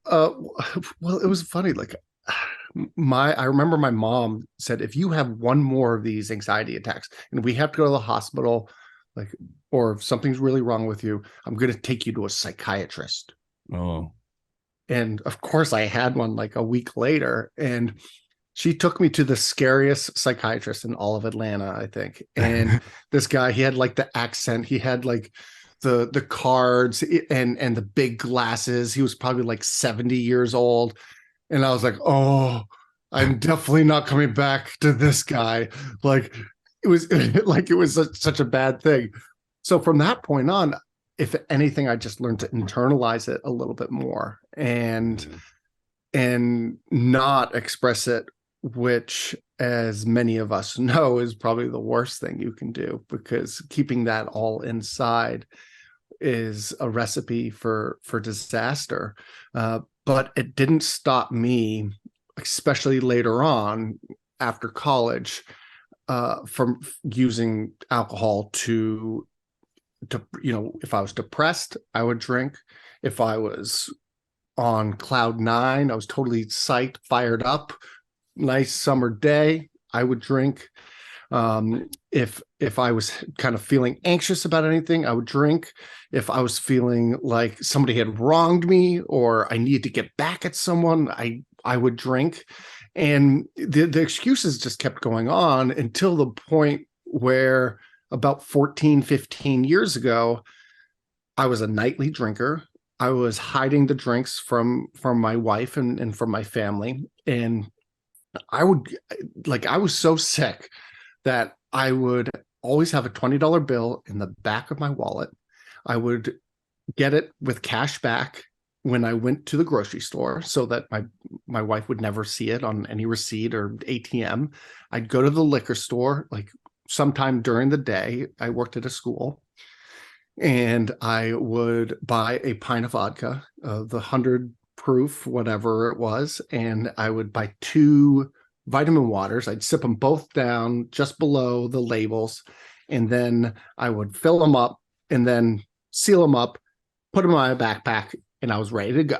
Uh, well, it was funny. Like I remember my mom said, if you have one more of these anxiety attacks and we have to go to the hospital, like, or if something's really wrong with you, I'm going to take you to a psychiatrist. Oh, And of course I had one like a week later, and she took me to the scariest psychiatrist in all of Atlanta, I think. And this guy, he had like the accent, he had like the cards and the big glasses. He was probably like 70 years old. And I was like, oh, I'm definitely not coming back to this guy. Like it was like it was such a bad thing. So from that point on, if anything, I just learned to internalize it a little bit more and not express it, which, as many of us know, is probably the worst thing you can do, because keeping that all inside is a recipe for disaster. But it didn't stop me, especially later on after college, from using alcohol to if I was depressed, I would drink. If I was on cloud nine, I was totally psyched, fired up, nice summer day, I would drink. If I was kind of feeling anxious about anything, I would drink. If I was feeling like somebody had wronged me or I needed to get back at someone, I would drink. And the excuses just kept going on until the point where about 14, 15 years ago, I was a nightly drinker. I was hiding the drinks from my wife and from my family. And I was so sick that I would always have a $20 bill in the back of my wallet. I would get it with cash back when I went to the grocery store so that my wife would never see it on any receipt or ATM. I'd go to the liquor store like sometime during the day. I worked at a school, and I would buy a pint of vodka, the 100 proof, whatever it was, and I would buy 2 vitamin waters. I'd sip them both down just below the labels, and then I would fill them up and then seal them up, put them in my backpack, and I was ready to go.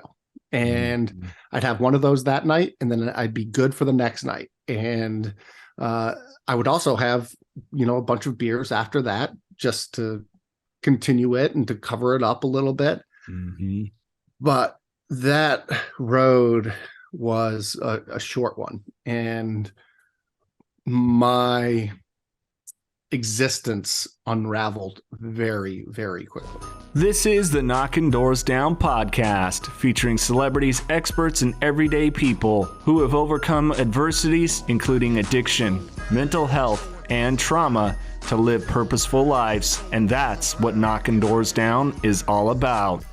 And I'd have one of those that night, and then I'd be good for the next night. And I would also have, a bunch of beers after that just to continue it and to cover it up a little bit. Mm-hmm. But that road was a short one, and my existence unraveled very, very quickly. This is the Knocking Doors Down podcast, featuring celebrities, experts, and everyday people who have overcome adversities, including addiction, mental health, and trauma, to live purposeful lives. And that's what Knocking Doors Down is all about.